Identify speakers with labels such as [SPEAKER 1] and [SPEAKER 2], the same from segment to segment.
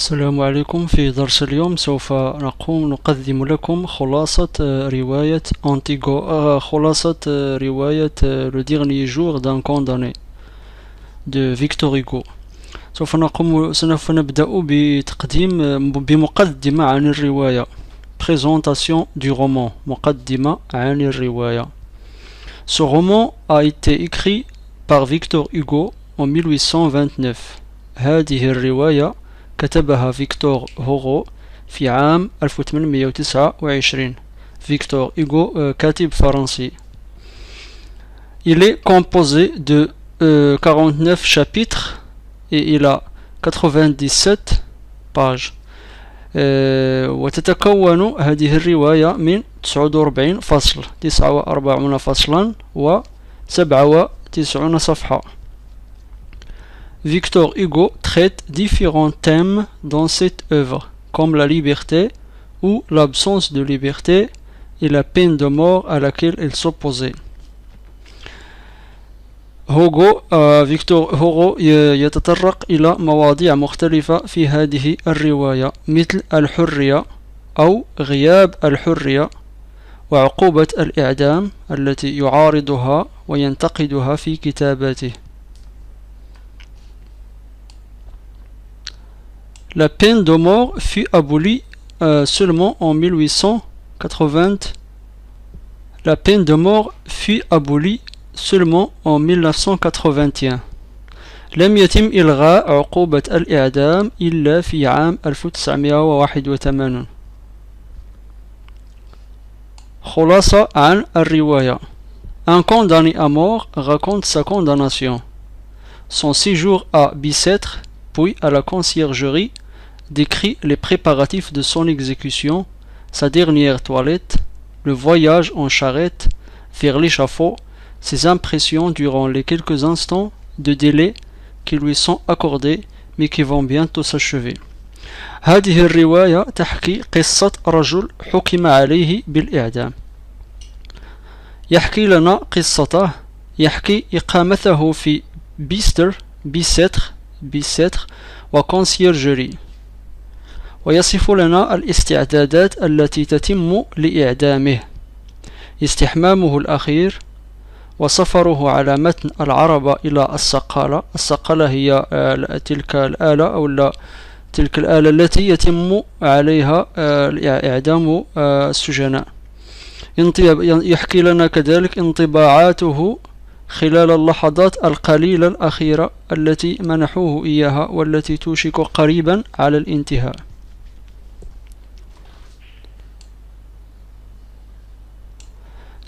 [SPEAKER 1] السلام عليكم. في درس اليوم سوف نقدم لكم خلاصة رواية رواية Le Dernier Jour d'un Condamné de Victor Hugo. سوف نبدأ بمقدمة عن الرواية. Présentation du roman. مقدمة عن الرواية. Ce roman a été écrit par Victor Hugo en 1829. هذه الرواية كتبها فيكتور هوغو في عام 1829. Victor Hugo, كاتب فرنسي. Il est composé de 49 chapitres et il a 97 pages. وتتكون هذه الرواية من 49 فصل 49 فصلا و 97 صفحة. Victor Hugo traite différents thèmes dans cette œuvre, comme la liberté ou l'absence de liberté et la peine de mort à laquelle il s'opposait. فيكتور هوغو يتطرق إلى مواضيع مختلفة في هذه الرواية، مثل الحرية أو غياب الحرية وعقوبة الإعدام التي يعارضها وينتقدها في كتاباته. La peine de mort fut abolie seulement en 1880. La peine de mort fut abolie seulement en 1981. لم يتم إلغاء عقوبة الإعدام إلا في عام 1981. خلاصة عن الرواية. Un condamné à mort raconte sa condamnation, son séjour à Bicêtre, puis à la conciergerie, décrit les préparatifs de son exécution, sa dernière toilette, le voyage en charrette vers l'échafaud, ses impressions durant les quelques instants de délai qui lui sont accordés mais qui vont bientôt s'achever. هذه الرواية تحكي قصة رجل حكم عليه بالإعدام. يحكي لنا قصته، يحكي إقامته في بيستر وكونسيرجري، ويصف لنا الاستعدادات التي تتم لإعدامه، استحمامه الأخير، وسفره على متن العربة إلى الصقالة. الصقالة هي تلك الآلة أو تلك الآلة التي يتم عليها إعدام السجناء. يحكي لنا كذلك انطباعاته خلال اللحظات القليلة الأخيرة التي منحوه إياها والتي توشك قريبا على الانتهاء.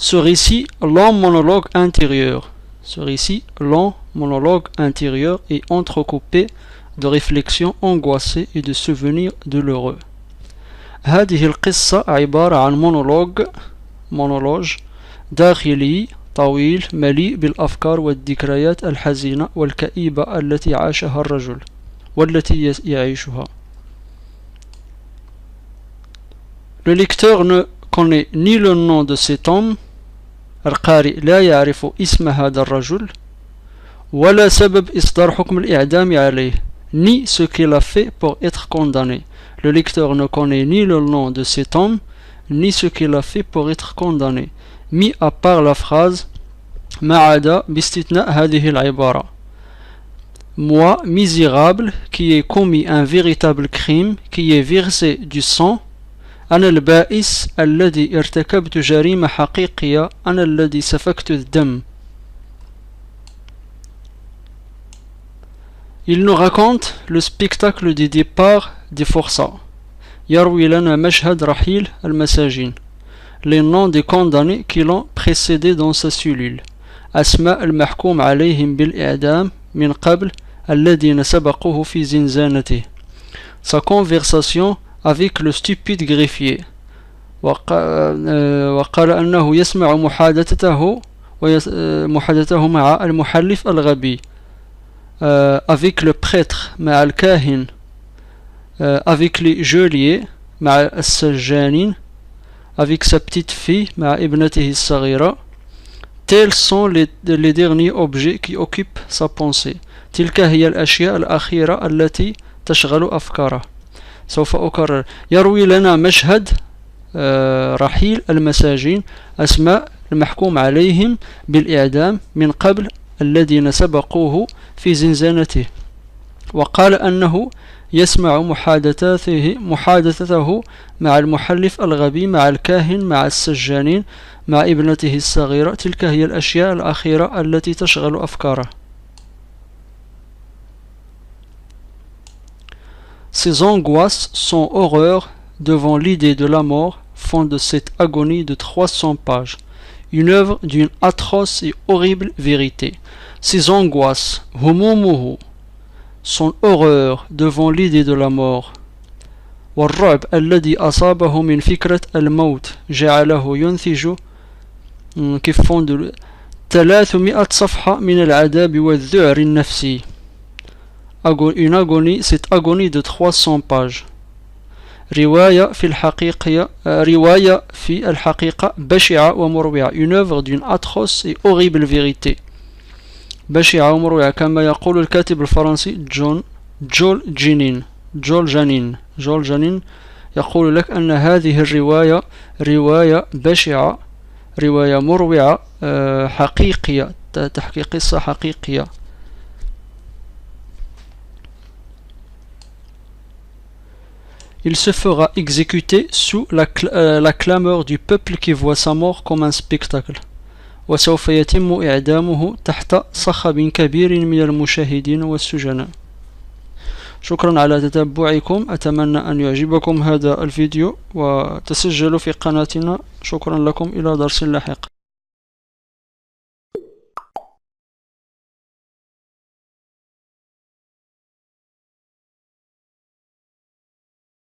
[SPEAKER 1] Ce récit, long monologue intérieur est entrecoupé de réflexions angoissées et de souvenirs douloureux. هذه القصة عبارة عن مونولوج داخلي طويل مليء بالأفكار والذكريات الحزينة والكئيبة التي عاشها الرجل والتي يعيشها. Le lecteur ne connaît ni le nom de cet homme، القارئ لا يعرف اسم هذا الرجل، ولا سبب إصدار حكم الإعدام عليه، ni ce qu'il a fait pour être condamné. Le lecteur ne connaît ni le nom de cet homme, ni ce qu'il a fait pour être condamné, mis à part la phrase ما عدا باستثناء هذه العبارة. Moi, misérable, qui ai commis un véritable crime, qui ai versé du sang، أنا البائس الذي ارتكبت جريمة حقيقية، أنا الذي سفكت الدم. Il nous raconte le spectacle du départ des forçats. يروي لنا مشهد رحيل المساجين، les noms des condamnés qui l'ont précédé dans sa cellule، أسماء المحكوم عليهم بالإعدام من قبل الذين سبقوه في زنزانته. Sa conversation avec le stupide greffier، وقال أنه يسمع محادثته مع المحلف الغبي، avec le prêtre مع الكاهن، avec les geôliers مع السجانين، avec sa petite fille مع ابنته الصغيرة. Tels sont les derniers objets qui occupent sa pensée. تلك هي الأشياء الأخيرة التي تشغل أفكاره. سوف أكرر. يروي لنا مشهد رحيل المساجين، أسماء المحكوم عليهم بالإعدام من قبل الذين سبقوه في زنزانته، وقال أنه يسمع محادثته مع المحلف الغبي، مع الكاهن، مع السجانين، مع ابنته الصغيرة. تلك هي الأشياء الأخيرة التي تشغل أفكاره. Ses angoisses, son horreur devant l'idée de la mort font de cette agonie de 300 pages une œuvre d'une atroce et horrible vérité. Ses angoisses, همومه, son horreur devant l'idée de la mort، والرعب الذي أصابه من فكرة الموت جعله ينتج كيف فون 300 صفحة من العذاب والذعر النفسي. Une agonie, cette agonie de 300 pages. رواية في الحقيقة بشعة ومروعة. Une œuvre d'une atroce et horrible vérité. بشعة ومروعة كما يقول الكاتب الفرنسي جول جانين يقول لك أن هذه الرواية رواية بشعة، رواية مروعة، حقيقية، تحكي قصة حقيقية. Il se fera exécuter sous la clameur du peuple qui voit sa mort comme un spectacle. وسوف يتم إعدامه تحت صخب كبير من المشاهدين والسجناء. شكرا على تتبعكم، أتمنى أن يعجبكم هذا الفيديو وتسجلوا في قناتنا. شكرا لكم، إلى درس لاحق.